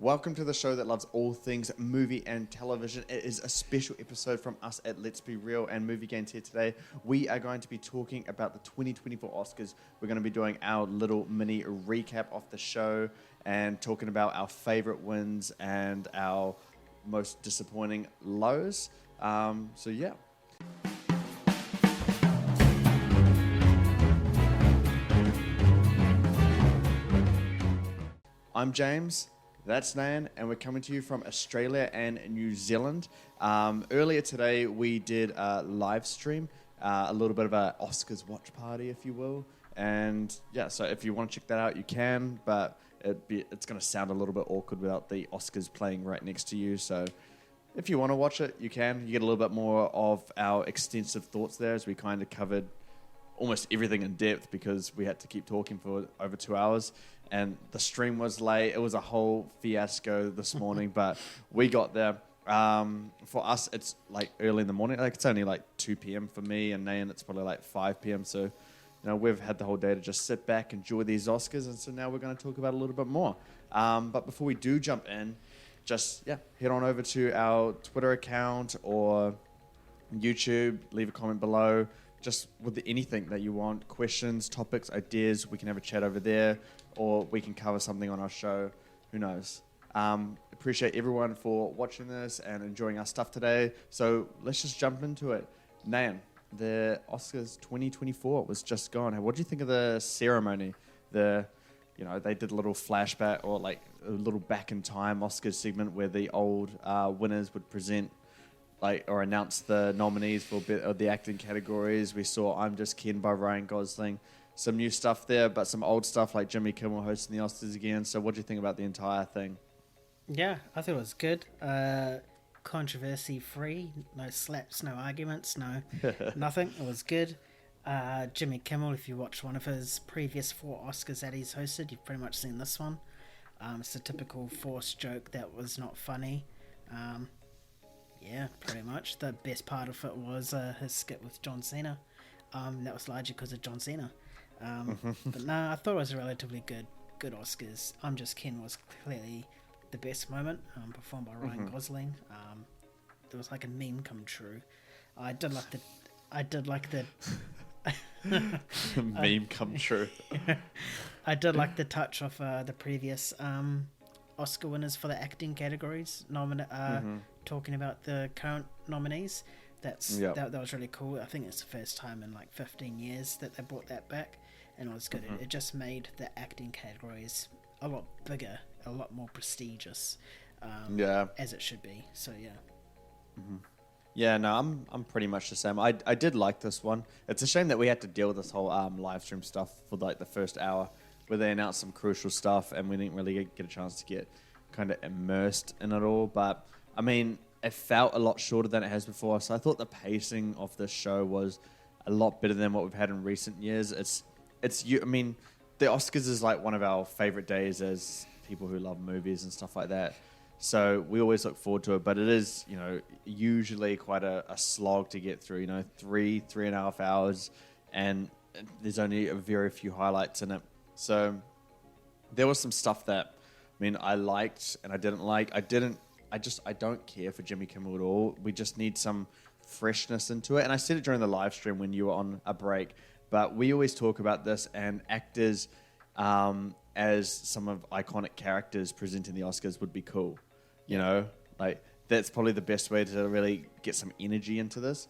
Welcome to the show that loves all things movie and television. It is a special episode from us at Let's Be Real and Movie Games here today. We are going to be talking about the 2024 Oscars. We're going to be doing our little mini recap of the show and talking about our favorite wins and our most disappointing lows. So yeah. I'm James. That's Nan, and we're coming to you from Australia and New Zealand. Earlier today, we did a live stream, a little bit of an Oscars watch party, if you will. And yeah, so if you want to check that out, you can, but it's going to sound a little bit awkward without the Oscars playing right next to you. So if you want to watch it, you can. You get a little bit more of our extensive thoughts there as we kind of covered almost everything in depth because we had to keep talking for over 2 hours. And the stream was late. It was a whole fiasco this morning, but we got there. For us, it's like early in the morning. Like it's only like 2 p.m. for me, and Nan, it's probably like 5 p.m. So, you know, we've had the whole day to just sit back, enjoy these Oscars, and so now we're going to talk about it a little bit more. But before we do jump in, just head on over to our Twitter account or YouTube. Leave a comment below. Just with anything that you want, questions, topics, ideas, we can have a chat over there, or we can cover something on our show. Who knows? Appreciate everyone for watching this and enjoying our stuff today. So let's just jump into it. Nan, the Oscars 2024 was just gone. What do you think of the ceremony? They did a little flashback or like a little back in time Oscars segment where the old winners would present or announce the nominees for the acting categories. We saw I'm Just Ken by Ryan Gosling. Some new stuff there, but some old stuff like Jimmy Kimmel hosting the Oscars again. So what do you think about the entire thing? Yeah, I thought it was good. Controversy free, no slaps, no arguments, no nothing. It was good. Jimmy Kimmel, if you watch one of his previous 4 Oscars that he's hosted, you've pretty much seen this one. It's a typical forced joke that was not funny. Yeah, pretty much. The best part of it was his skit with John Cena. That was largely because of John Cena. But no, I thought it was a relatively good Oscars. I'm Just Ken was clearly the best moment, performed by Ryan Gosling. It was like a meme come true. I did like the meme come true. I did like the touch of the previous Oscar winners for the acting categories talking about the current nominees. That was really cool. I think it's the first time in like 15 years that they brought that back, and it was good. It just made the acting categories a lot bigger, a lot more prestigious, as it should be. So I'm pretty much the same. I did like this one. It's a shame that we had to deal with this whole live stream stuff for like the first hour where they announced some crucial stuff and we didn't really get a chance to get kind of immersed in it all. But I mean, it felt a lot shorter than it has before, so I thought the pacing of this show was a lot better than what we've had in recent years. I mean, the Oscars is like one of our favorite days as people who love movies and stuff like that. So we always look forward to it, but it is, usually quite a slog to get through. 3.5 hours, and there's only a very few highlights in it. So there was some stuff that, I liked and I didn't like. I don't care for Jimmy Kimmel at all. We just need some freshness into it. And I said it during the live stream when you were on a break, but we always talk about this, and actors as some of iconic characters presenting the Oscars would be cool. That's probably the best way to really get some energy into this.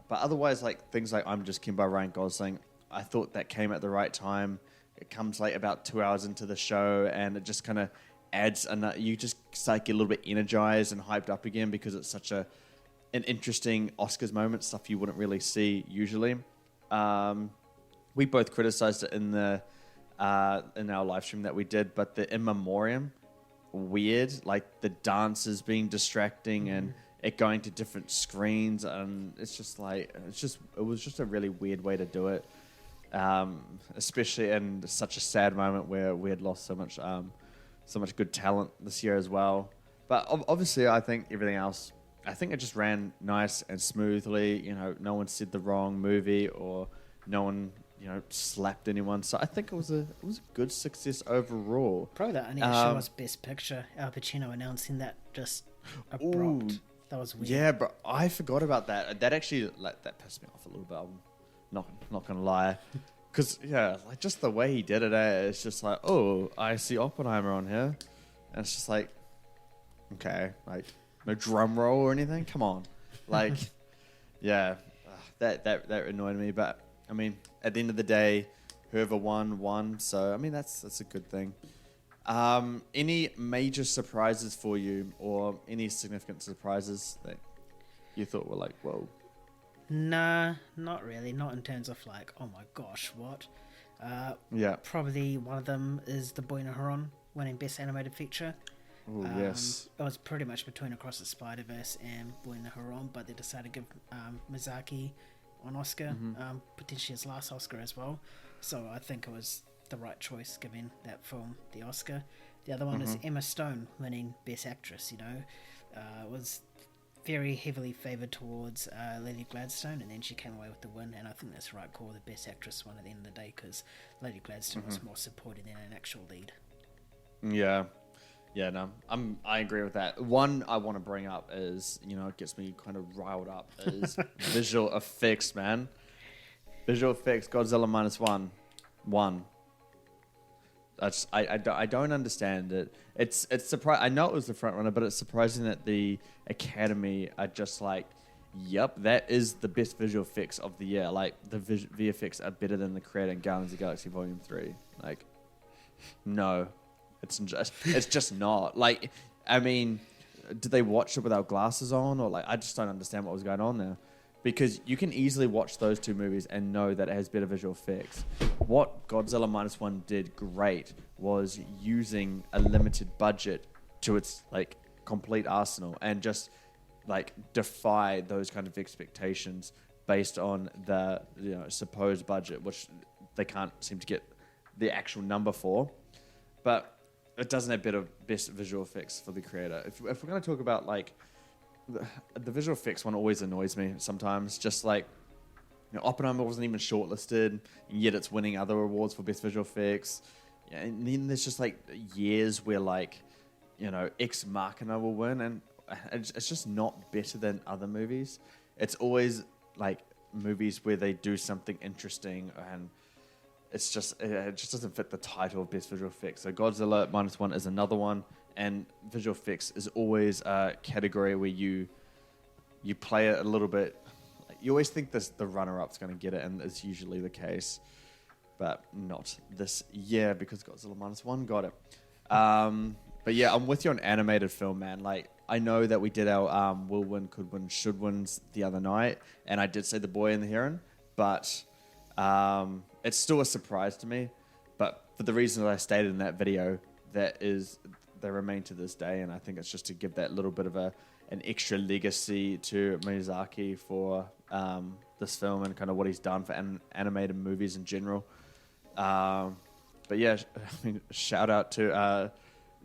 But otherwise, things like I'm Just Ken by Ryan Gosling, I thought that came at the right time. It comes about 2 hours into the show, and it just kind of adds, you just start get a little bit energized and hyped up again because it's such an interesting Oscars moment, stuff you wouldn't really see usually. We both criticized it in our live stream that we did, but the in memoriam, weird, like the dances being distracting and it going to different screens, and it was just a really weird way to do it, especially in such a sad moment where we had lost so much good talent this year as well. But obviously, I think everything else, it just ran nice and smoothly. No one said the wrong movie, or no one slapped anyone. So I think it was a good success overall. Probably the only issue was Best Picture. Al Pacino announcing that just abrupt. Ooh, that was weird. yeah, but I forgot about that. That actually that pissed me off a little bit. I'm not gonna lie, because just the way he did it, it's just like, oh, I see Oppenheimer on here, and it's just like, okay, like no drum roll or anything. Come on, like, yeah, that annoyed me. But I mean, at the end of the day, whoever won. So I mean, that's a good thing. Any major surprises for you, or any significant surprises that you thought were like, whoa? Nah, not really. Not in terms of like, oh my gosh, what? Probably one of them is The Boy in the Heron winning Best Animated Feature. Oh, yes. It was pretty much between Across the Spider-Verse and Boy in the Heron, but they decided to give Miyazaki an Oscar, potentially his last Oscar as well. So I think it was the right choice giving that film the Oscar. The other one is Emma Stone winning Best Actress. Was very heavily favoured towards Lily Gladstone, and then she came away with the win, and I think that's the right call, the Best Actress one at the end of the day, because Lily Gladstone was more supported than an actual lead. Yeah, no, I agree with that. One I want to bring up is, it gets me kind of riled up, is visual effects, man. Visual effects, Godzilla -1. I don't understand it. It's surprising. I know it was the front runner, but it's surprising that the Academy are just like, yep, that is the best visual effects of the year. Like, the VFX are better than the Creator and Guardians of the Galaxy Volume 3. Like, no, it's just not. Like, I mean, did they watch it without glasses on, or like, I just don't understand what was going on there. Because you can easily watch those two movies and know that it has better visual effects. What Godzilla -1 did great was using a limited budget to its like complete arsenal, and just like defy those kind of expectations based on the supposed budget, which they can't seem to get the actual number for. But it doesn't have best visual effects for the creator. If we're going to talk about like the visual effects one, always annoys me sometimes. Just like, Oppenheimer wasn't even shortlisted, and yet it's winning other awards for best visual effects. Yeah, and then there's just like years where like, Ex Machina will win, and it's just not better than other movies. It's always like movies where they do something interesting, and it just doesn't fit the title of best visual effects. So Godzilla -1 is another one. And visual effects is always a category where you play it a little bit. Like, you always think the runner-up's going to get it, and it's usually the case, but not this year, because Godzilla -1 got it. But yeah, I'm with you on animated film, man. Like, I know that we did our will win, could win, should wins the other night, and I did say The Boy and the Heron, but it's still a surprise to me. But for the reasons I stated in that video, they remain to this day, and I think it's just to give that little bit of an extra legacy to Miyazaki for this film and kind of what he's done for animated movies in general. But yeah, I mean, shout out to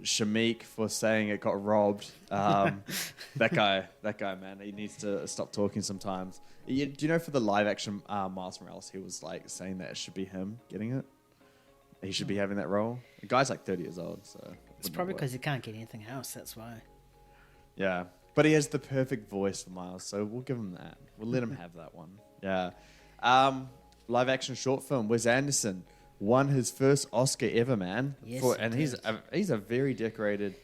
Shamik for saying it got robbed. That guy, man, he needs to stop talking sometimes. Do you know, for the live action Miles Morales, he was like saying that it should be him getting it. He should be having that role. The guy's like 30 years old, so it's probably because he can't get anything else. That's why. Yeah, but he has the perfect voice for Miles, so we'll give him that. We'll let him have that one. Yeah. Live action short film. Wes Anderson won his first Oscar ever, man. Yes, and he's a very decorated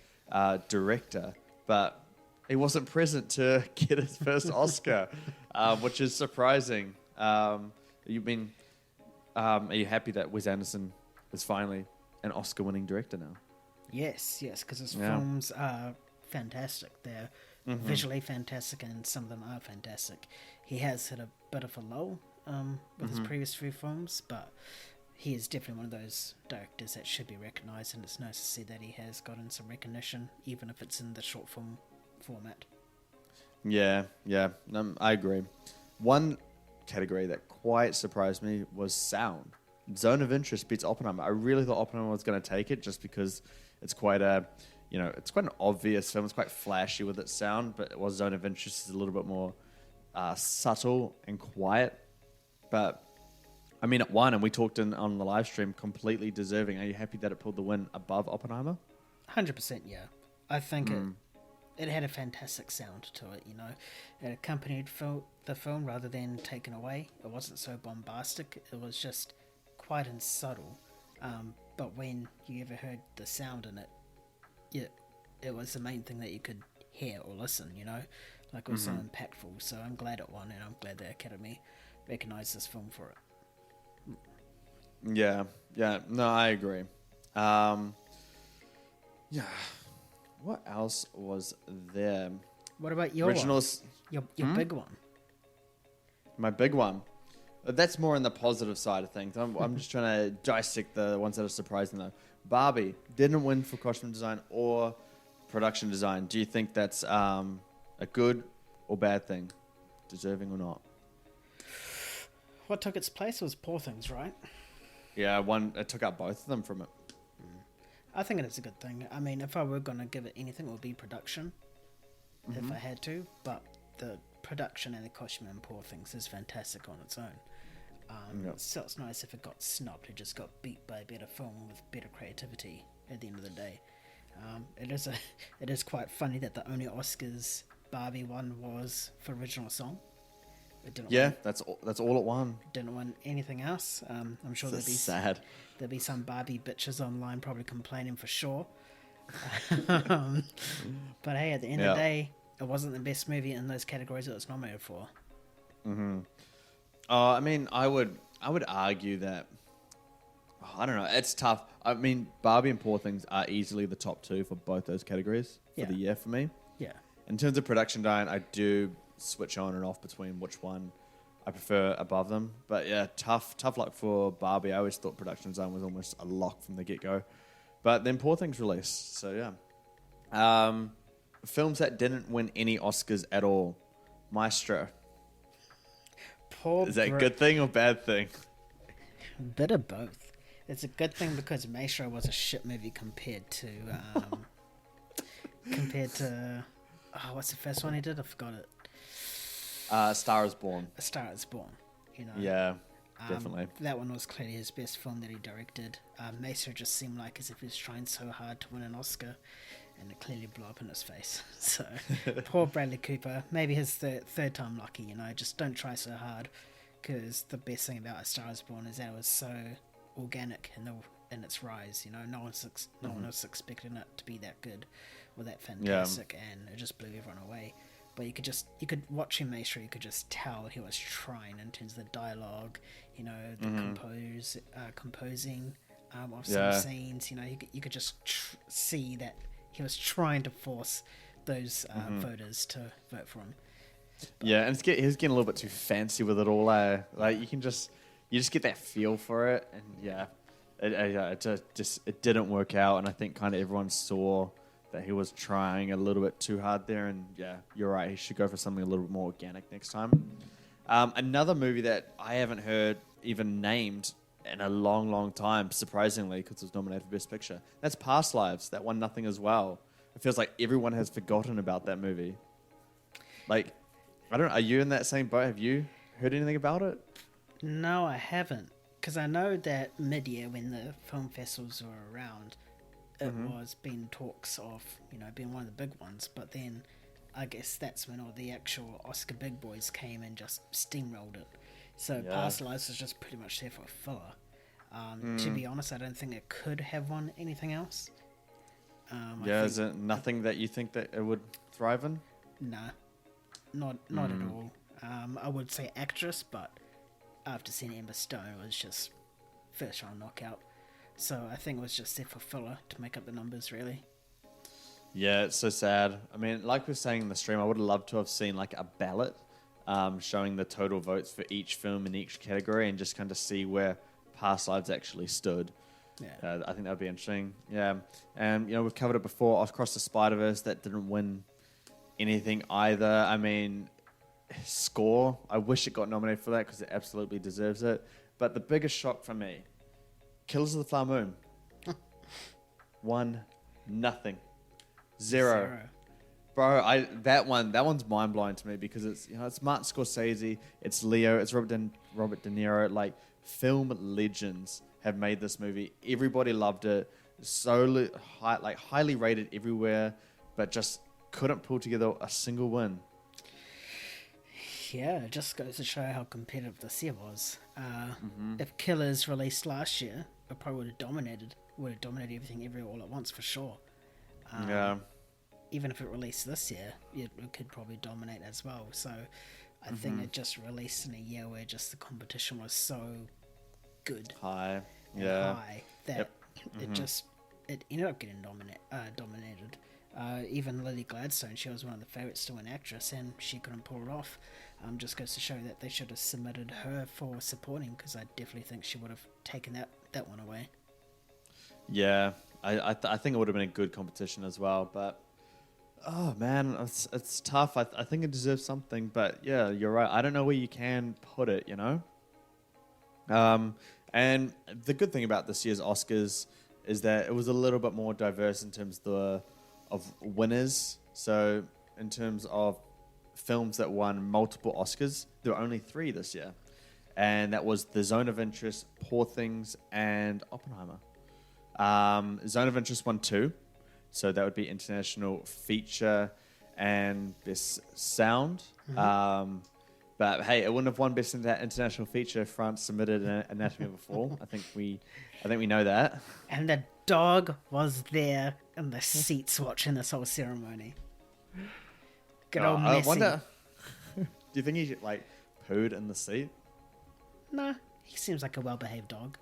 director, but he wasn't present to get his first Oscar, which is surprising. Are you happy that Wes Anderson is finally an Oscar-winning director now? Yes, because his films are fantastic. They're visually fantastic, and some of them are fantastic. He has hit a bit of a lull with his previous few films, but he is definitely one of those directors that should be recognised, and it's nice to see that he has gotten some recognition, even if it's in the short film format. Yeah, I agree. One category that quite surprised me was sound. Zone of Interest beats Oppenheimer. I really thought Oppenheimer was going to take it, just because it's quite an obvious film. It's quite flashy with its sound, but Zone of Interest is a little bit more subtle and quiet. But I mean, it won, and we talked on the live stream, completely deserving. Are you happy that it pulled the win above Oppenheimer? 100%, yeah. I think it had a fantastic sound to it, you know. It accompanied the film rather than taken away. It wasn't so bombastic. It was just quiet and subtle. But when you ever heard the sound in it, it was the main thing that you could hear or listen, you know. Like, it was so impactful. So I'm glad it won, and I'm glad the Academy recognised this film for it. Yeah. No, I agree. Yeah. What else was there? What about your Originals? Your big one? My big one. That's more on the positive side of things. I'm just trying to dissect the ones that are surprising, though. Barbie didn't win for costume design or production design. Do you think that's a good or bad thing? Deserving or not? What took its place was Poor Things, right? Yeah, it took out both of them from it. I think it is a good thing. I mean, if I were going to give it anything, it would be production, if I had to. But the production and the costume in Poor Things is fantastic on its own. So it's nice if it got snubbed. It just got beat by a better film with better creativity at the end of the day. It is quite funny that the only Oscars Barbie won was for original song. It didn't win. That's all it won. Didn't win anything else. I'm sure Sad. There'll be some Barbie bitches online probably complaining for sure. But hey, at the end of the day, it wasn't the best movie in those categories it was nominated for. I mean, I would argue that. I don't know. It's tough. I mean, Barbie and Poor Things are easily the top two for both those categories for the year for me. Yeah. In terms of production design, I do switch on and off between which one I prefer above them. But yeah, tough luck for Barbie. I always thought production design was almost a lock from the get-go. But then Poor Things released, so yeah. Films that didn't win any Oscars at all. Maestro. Is that a good thing or bad thing? Bit of both. It's a good thing because Maestro was a shit movie compared to what's the first one he did? I forgot it. Star is Born. A Star is Born. You know. Yeah, definitely. That one was clearly his best film that he directed. Maestro just seemed like as if he was trying so hard to win an Oscar, and it clearly blew up in his face. So poor Bradley Cooper. Maybe his third time lucky. You know, just don't try so hard. Because the best thing about A Star is Born is that it was so organic in its rise. You know, no one was expecting it to be that good or that fantastic, and it just blew everyone away. But you could watch him Maestro, you could just tell he was trying in terms of the dialogue, you know, the composing of some scenes. You know, you could just see that he was trying to force those voters to vote for him. Yeah, and he was getting a little bit too fancy with it all. Like you just get that feel for it, and yeah, it didn't work out. And I think kind of everyone saw that he was trying a little bit too hard there. And yeah, you're right. He should go for something a little bit more organic next time. Another movie that I haven't heard even named in a long, long time, surprisingly, because it was nominated for Best Picture. That's Past Lives. That won nothing as well. It feels like everyone has forgotten about that movie. Like, I don't know. Are you in that same boat? Have you heard anything about it? No, I haven't. Because I know that mid-year, when the film festivals were around, it was being talks of, you know, being one of the big ones. But then I guess that's when all the actual Oscar big boys came and just steamrolled it. So Past Lives was just pretty much there for a filler. To be honest, I don't think it could have won anything else. Is it nothing that you think that it would thrive in? Nah. Not at all. I would say actress, but after seeing Emma Stone, it was just first round knockout. So I think it was just there for filler to make up the numbers, really. Yeah, it's so sad. I mean, like we were saying in the stream, I would have loved to have seen like a ballot showing the total votes for each film in each category and just kind of see where Past Lives actually stood. Yeah, I think that would be interesting. Yeah, and you know, we've covered it before. Across the Spider-Verse, that didn't win anything either. I mean, score, I wish it got nominated for that because it absolutely deserves it. But the biggest shock for me, Killers of the Flower Moon won nothing. Zero. Bro, that one's mind blowing to me because it's, you know, it's Martin Scorsese, it's Leo, it's Robert De Niro. Like, film legends have made this movie. Everybody loved it. So highly rated everywhere, but just couldn't pull together a single win. Yeah, it just goes to show how competitive this year was. If Killers released last year, it probably would have dominated everything everywhere all at once for sure. Even if it released this year, it could probably dominate as well. So I think it just released in a year where just the competition was so good, high that it ended up getting dominated. Even Lily Gladstone, she was one of the favourites to win actress, and she couldn't pull it off. Just goes to show that they should have submitted her for supporting, because I definitely think she would have taken that one away. Yeah, I think it would have been a good competition as well, but oh man, it's tough. I think it deserves something, but yeah, you're right. I don't know where you can put it, you know. And the good thing about this year's Oscars is that it was a little bit more diverse in terms of winners. So in terms of films that won multiple Oscars, there were only 3 this year, and that was The Zone of Interest, Poor Things, and Oppenheimer. Zone of Interest won 2, so that would be International Feature and Best Sound. But hey, it wouldn't have won Best International Feature if France submitted an Anatomy of a Fall. I think we know that. And the dog was there in the seats watching this whole ceremony. Good old Messi. I wonder, do you think he pooed in the seat? Nah, he seems like a well-behaved dog.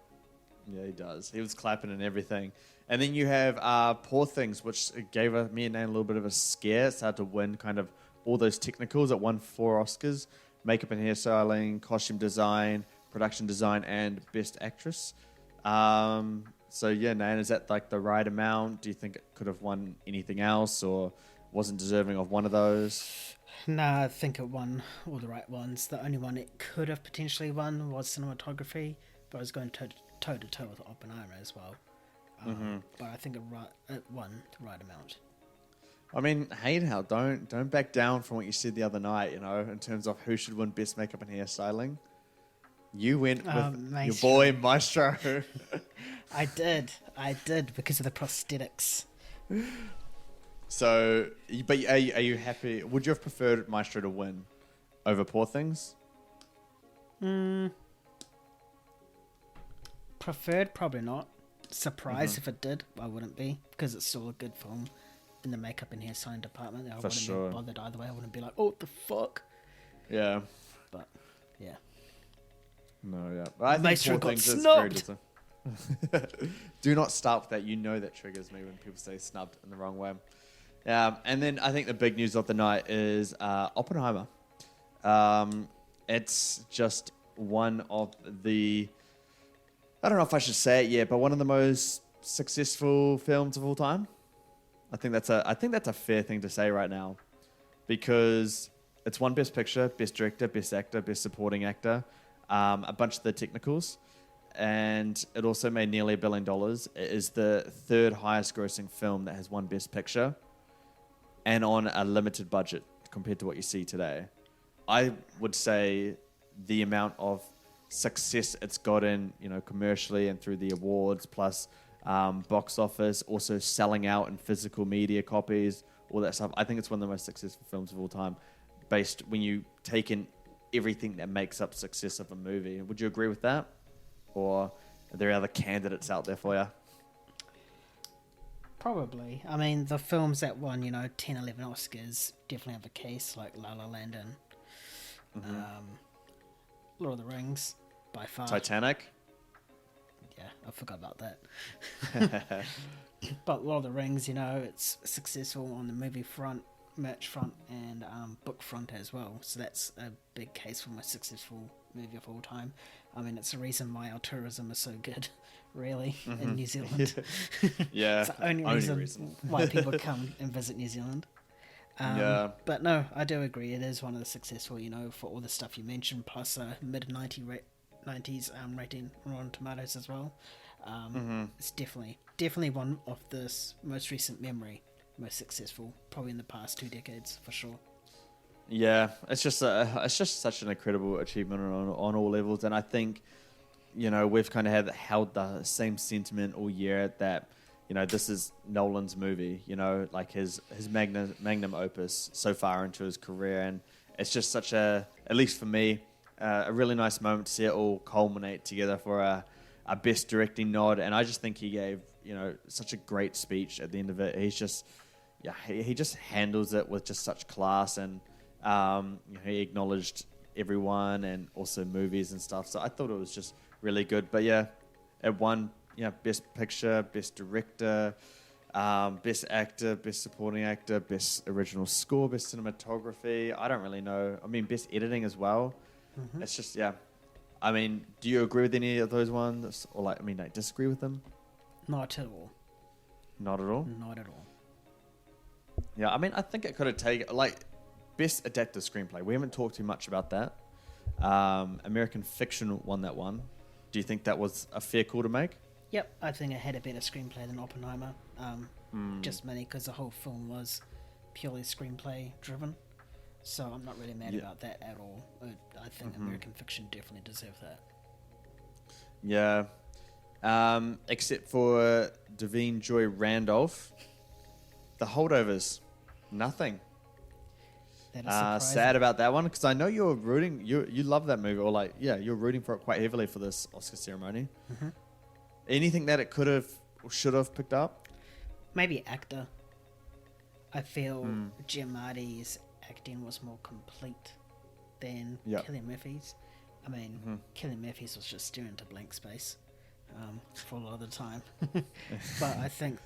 Yeah, he does. He was clapping and everything. And then you have Poor Things, which gave me and Nan a little bit of a scare. It started to win kind of all those technicals. It won 4 Oscars: makeup and hairstyling, costume design, production design, and Best Actress. So yeah, Nan, is that the right amount? Do you think it could have won anything else, or wasn't deserving of one of those? Nah, I think it won all the right ones. The only one it could have potentially won was cinematography, but I was going toe-to-toe with Oppenheimer as well. But I think it won the right amount. I mean, hey now, don't back down from what you said the other night, you know, in terms of who should win Best Makeup and Hairstyling. You went with your boy Maestro. I did, because of the prosthetics. So, but are you happy? Would you have preferred Maestro to win over Poor Things? Preferred, probably not. Surprised if it did, I wouldn't be, because it's still a good film in the makeup and hairstyling department. I wouldn't be bothered either way. I wouldn't be like, oh, what the fuck? Yeah. But, yeah. No, yeah. But I think Maestro Poor got Things snubbed! is very Do not start with that. You know that triggers me when people say snubbed in the wrong way. And then I think the big news of the night is Oppenheimer. It's just one of the... I don't know if I should say it yet, but one of the most successful films of all time. I think that's a fair thing to say right now, because it's won Best Picture, Best Director, Best Actor, Best Supporting Actor, a bunch of the technicals, and it also made nearly $1 billion. It is the 3rd highest grossing film that has won Best Picture, and on a limited budget compared to what you see today. I would say the amount of success it's gotten, you know, commercially and through the awards, plus box office, also selling out in physical media copies, all that stuff. I think it's one of the most successful films of all time, based when you take in everything that makes up success of a movie. Would you agree with that? Or are there other candidates out there for you? Probably. I mean, the films that won, 10, 11 Oscars definitely have a case, like La La Land and Lord of the Rings, by far. Titanic? Yeah, I forgot about that. But Lord of the Rings, it's successful on the movie front, merch front, and book front as well. So that's a big case for most successful movie of all time. I mean, it's the reason why our tourism is so good, really, in New Zealand. Yeah, it's the only reason why people come and visit New Zealand. Yeah. But no, I do agree. It is one of the successful, for all the stuff you mentioned, plus mid-90s rating on Rotten Tomatoes as well. It's definitely one of the most recent memory, most successful, probably in the past 2 decades, for sure. Yeah, it's just such an incredible achievement on all levels, and I think we've kind of held the same sentiment all year that, this is Nolan's movie, like his magnum opus so far into his career. And it's just such at least for me, a really nice moment to see it all culminate together for a best directing nod. And I just think he gave, such a great speech at the end of it. He's just, he just handles it with just such class. And he acknowledged everyone and also movies and stuff. So I thought it was just really good. But yeah, it won, best picture, best director, best actor, best supporting actor, best original score, best cinematography. I don't really know. I mean, best editing as well. Mm-hmm. It's just, I mean, do you agree with any of those ones? Or disagree with them? Not at all. Not at all? Not at all. Yeah, I mean, I think it could have taken, best adapted screenplay. We haven't talked too much about that. American Fiction won that one. Do you think that was a fair call to make? Yep, I think it had a better screenplay than Oppenheimer. Just mainly because the whole film was purely screenplay driven. So I'm not really mad about that at all. I think American Fiction definitely deserved that. Yeah. Except for Davine Joy Randolph. The Holdovers. Nothing. Sad about that one, because I know you're rooting. You love that movie, or you're rooting for it quite heavily for this Oscar ceremony. Mm-hmm. Anything that it could have or should have picked up? Maybe actor. I feel Giamatti's acting was more complete than Cillian Murphy's. I mean, Cillian Murphy's was just staring into blank space for a lot of the time. But I think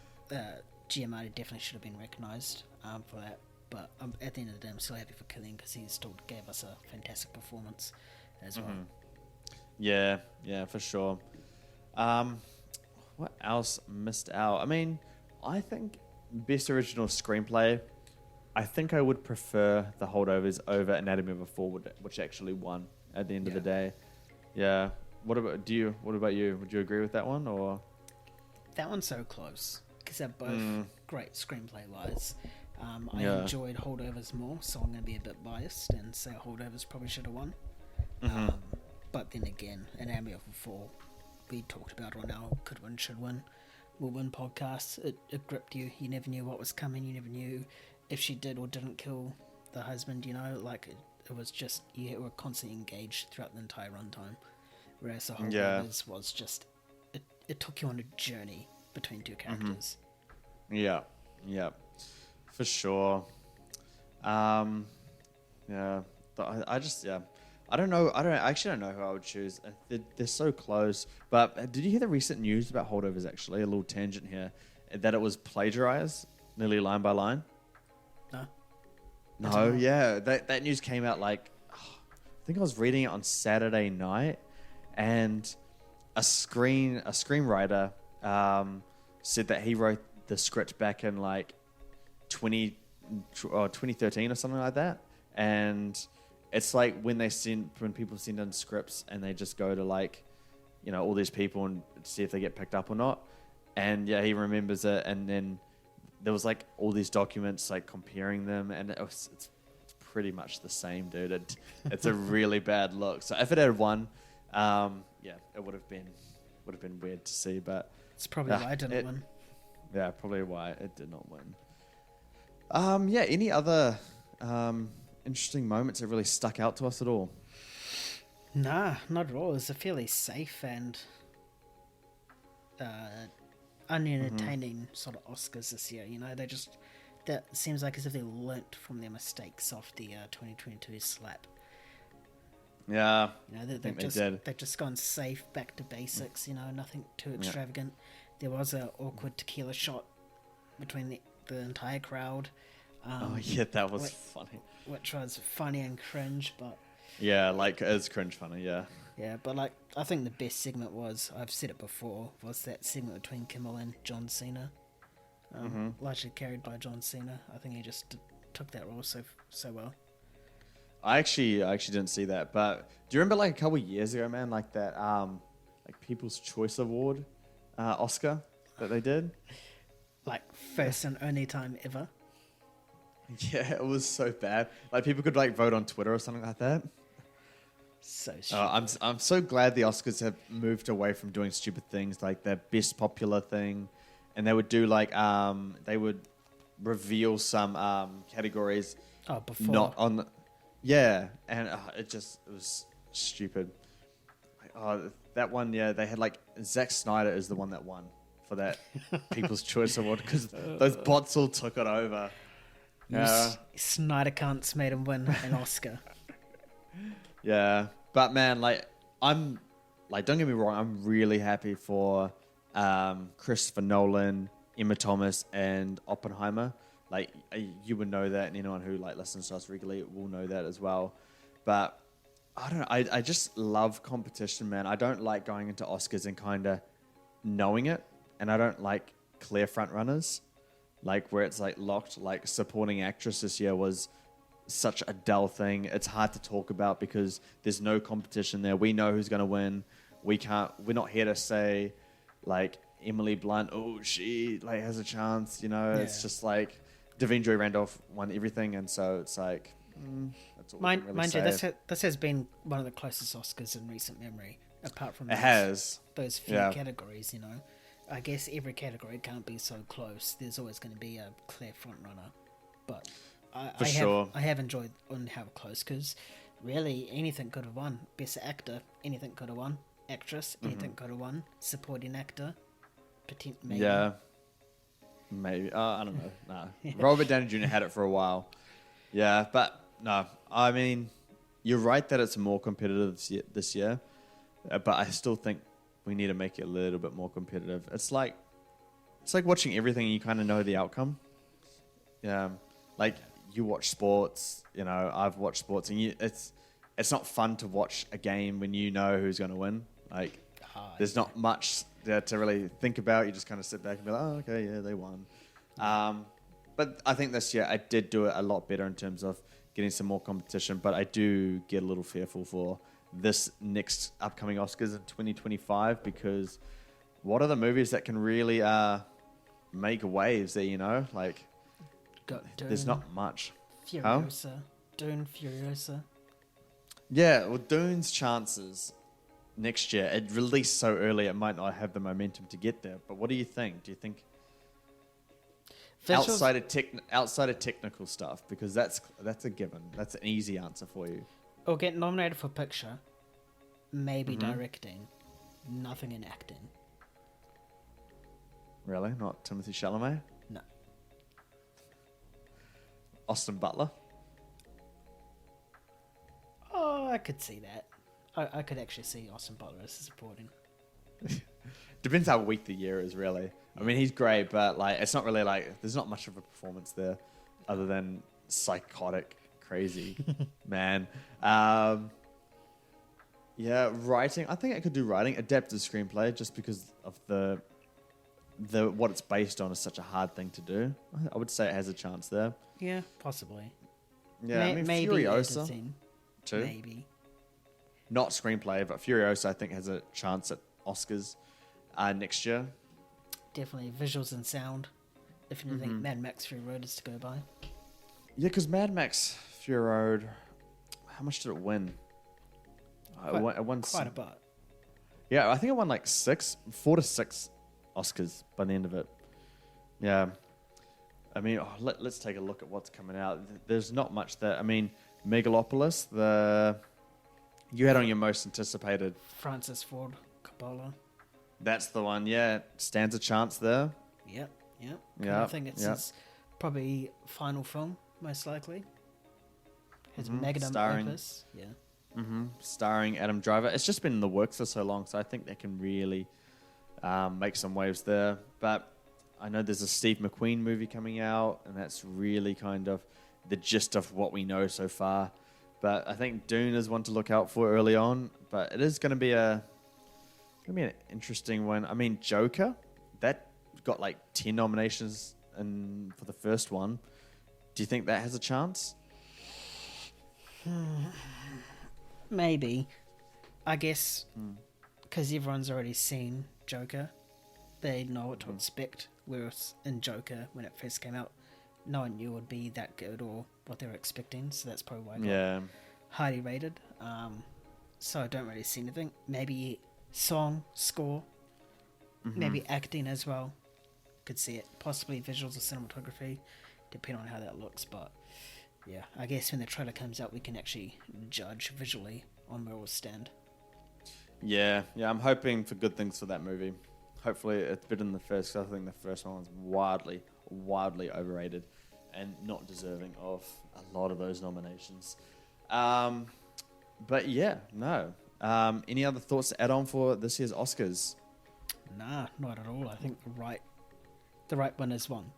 Giamatti definitely should have been recognised for that. But at the end of the day, I'm still happy for Cillian because he still gave us a fantastic performance as well. Yeah, for sure. What else missed out? I mean, I think best original screenplay, I think I would prefer The Holdovers over Anatomy of a Fall, which actually won at the end of the day. Yeah. What about you? Would you agree with that one, or? That one's so close because they're both great screenplay-wise. I enjoyed Holdovers more, so I'm going to be a bit biased and say Holdovers probably should have won. But then again, Anatomy of a Fall, we talked about it on our Could Win, Should Win, Will Win podcast. It gripped you. You never knew what was coming. You never knew if she did or didn't kill the husband, it was just, you were constantly engaged throughout the entire runtime. Whereas the Holdovers was just, it took you on a journey between two characters. Yeah. For sure. I don't know. I actually don't know who I would choose. They're so close. But did you hear the recent news about Holdovers, actually? A little tangent here. That it was plagiarized, nearly line by line. No, yeah. That news came out I think I was reading it on Saturday night. And a screenwriter said that he wrote the script back in 2013 or something like that. And it's when people send in scripts and they just go to all these people and see if they get picked up or not. And he remembers it. And then there was all these documents comparing them, and it's pretty much the same, dude. It's a really bad look. So if it had won, it would have been weird to see. But it's probably why it didn't win. Yeah, probably why it did not win. Any other interesting moments that really stuck out to us at all? Nah, not at all. It was a fairly safe and unentertaining sort of Oscars this year. That seems like as if they learnt from their mistakes off the 2022 slap. Yeah, they've just gone safe, back to basics. Nothing too extravagant. There was an awkward tequila shot between the entire crowd. That was funny. Which was funny and cringe, but... Yeah, it's cringe funny, yeah. Yeah, but I think the best segment was, I've said it before, was that segment between Kimmel and John Cena. Largely carried by John Cena. I think he just took that role so well. I actually didn't see that, but do you remember a couple of years ago, man, that People's Choice Award Oscar that they did? First and only time ever. Yeah, it was so bad. People could vote on Twitter or something like that. So stupid. I'm so glad the Oscars have moved away from doing stupid things like their best popular thing, and they would do like they would reveal some categories. Oh, before. Not on the, yeah, and it was stupid. That one, yeah, they had like Zack Snyder is the one that won for that People's Choice Award because those bots all took it over. Snyder cunts made him win an Oscar. Yeah, but man, like I'm like, don't get me wrong, I'm really happy for Christopher Nolan, Emma Thomas, and Oppenheimer. Like you would know that, and anyone who like listens to us regularly will know that as well. But I don't know. I just love competition, man. I don't like going into Oscars and kind of knowing it, and I don't like clear front runners, like where it's like locked. Like supporting actress this year was such a dull thing. It's hard to talk about because there's no competition there. We know who's going to win. We're not here to say like Emily Blunt. Oh, she like has a chance. You know, It's just like Davine Joy Randolph won everything, and so it's like. That's all mind you, this has been one of the closest Oscars in recent memory, apart from those few categories. You know, I guess every category can't be so close. There's always going to be a clear front runner, but I have enjoyed on how close because really anything could have won. Best actor, anything could have won. Actress, anything could have won. Supporting actor, maybe. Yeah, maybe. I don't know. No, Robert Downey Jr. had it for a while. Yeah, but no, I mean, you're right that it's more competitive this year, but I still think we need to make it a little bit more competitive. It's like watching everything and you kind of know the outcome. Yeah, like you watch sports, you know, I've watched sports, and it's not fun to watch a game when you know who's going to win. Like, there's not much there to really think about. You just kind of sit back and be like, oh, okay, yeah, they won. But I think this year I did do it a lot better in terms of getting some more competition. But I do get a little fearful for this next upcoming Oscars in 2025 because what are the movies that can really make waves there, you know? Like, there's not much. Furiosa. Dune, Furiosa. Yeah, well, Dune's chances next year, it released so early it might not have the momentum to get there. But what do you think? Do you think... Outside of technical stuff, because that's a given. That's an easy answer for you. Or get nominated for picture, maybe directing, nothing in acting. Really? Not Timothée Chalamet? No. Austin Butler? Oh, I could see that. I could actually see Austin Butler as supporting. Depends how weak the year is, really. I mean, he's great, but like, it's not really like there's not much of a performance there, other than psychotic, crazy man. Yeah, writing. I think I could do writing, adapted screenplay, just because of the what it's based on is such a hard thing to do. I would say it has a chance there. Yeah, possibly. Yeah, I mean, maybe Furiosa editing, too. Maybe. Not screenplay, but Furiosa I think has a chance at Oscars next year. Definitely visuals and sound. If anything, Mad Max Fury Road is to go by. Yeah, because Mad Max Fury Road, how much did it win? It won quite a bit. Yeah, I think it won like 4 to 6 Oscars by the end of it. Yeah. I mean, let's take a look at what's coming out. There's not much there. I mean, Megalopolis, you had on your most anticipated. Francis Ford Coppola. That's the one, yeah. Stands a chance there. Yep. Yeah. I think it's his probably final film, most likely. His magnum opus. Yeah. Starring Adam Driver. It's just been in the works for so long, so I think they can really make some waves there. But I know there's a Steve McQueen movie coming out, and that's really kind of the gist of what we know so far. But I think Dune is one to look out for early on. But it is going to be an interesting one. I mean, Joker, that got like 10 nominations for the first one. Do you think that has a chance? Maybe. I guess because everyone's already seen Joker, they know what to expect. Whereas in Joker, when it first came out, no one knew it would be that good or what they were expecting. So that's probably why it got highly rated. so I don't really see anything. Maybe song, score, maybe acting as well. Could see it. Possibly visuals or cinematography, depending on how that looks. But yeah, I guess when the trailer comes out, we can actually judge visually on where we'll stand. Yeah, I'm hoping for good things for that movie. Hopefully it's better than the first, 'cause I think the first one was wildly overrated and not deserving of a lot of those nominations. But yeah, no. Any other thoughts to add on for this year's Oscars? Nah, not at all. I think the right winners won.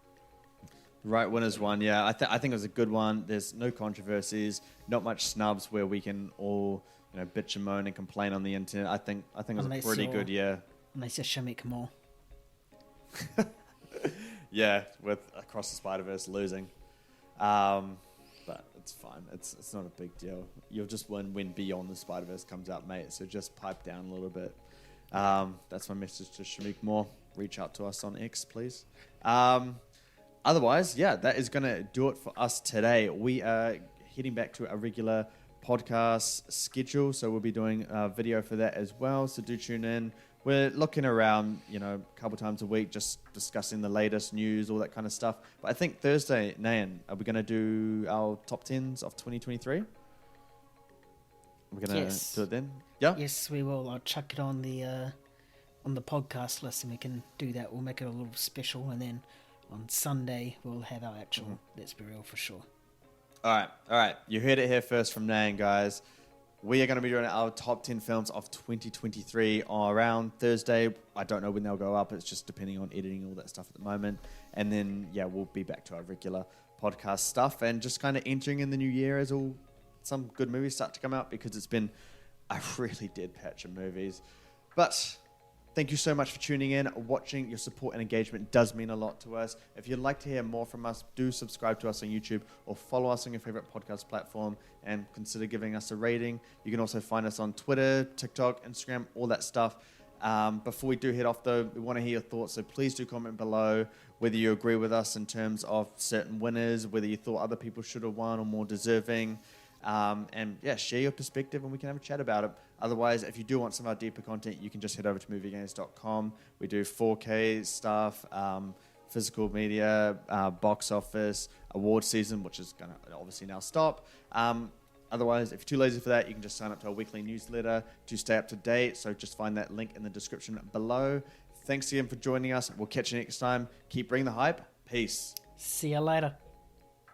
Right winners won, yeah. I think it was a good one. There's no controversies, not much snubs where we can all bitch and moan and complain on the internet. I think it was a pretty good year. Unless you're Shamik Moore. Yeah, with Across the Spider-Verse losing. But it's fine. It's not a big deal. You'll just win when Beyond the Spider-Verse comes out, mate. So just pipe down a little bit. That's my message to Shamik Moore. Reach out to us on X, please. Otherwise, yeah, that is going to do it for us today. We are heading back to a regular podcast schedule, so we'll be doing a video for that as well. So do tune in. We're looking around, a couple times a week, just discussing the latest news, all that kind of stuff. But I think Thursday, Nayan, are we going to do our top 10s of 2023? Are we going to do it then? Yeah? Yes, we will. I'll chuck it on the podcast list and we can do that. We'll make it a little special, and then on Sunday we'll have our actual Let's Be Real for sure. All right. You heard it here first from Nayan, guys. We are going to be doing our top 10 films of 2023 around Thursday. I don't know when they'll go up. It's just depending on editing, all that stuff at the moment. And then, we'll be back to our regular podcast stuff and just kind of entering in the new year as some good movies start to come out, because it's been a really dead patch of movies. But thank you so much for tuning in, watching. Your support and engagement does mean a lot to us. If you'd like to hear more from us, do subscribe to us on YouTube or follow us on your favorite podcast platform and consider giving us a rating. You can also find us on Twitter, TikTok, Instagram, all that stuff. Before we do head off, though, we want to hear your thoughts, so please do comment below whether you agree with us in terms of certain winners, whether you thought other people should have won or more deserving. Share your perspective and we can have a chat about it. Otherwise, if you do want some of our deeper content, you can just head over to moviegames.com. We do 4K stuff, physical media, box office, award season, which is going to obviously now stop. Otherwise, if you're too lazy for that, you can just sign up to our weekly newsletter to stay up to date. So just find that link in the description below. Thanks again for joining us. We'll catch you next time. Keep bringing the hype. Peace. See you later.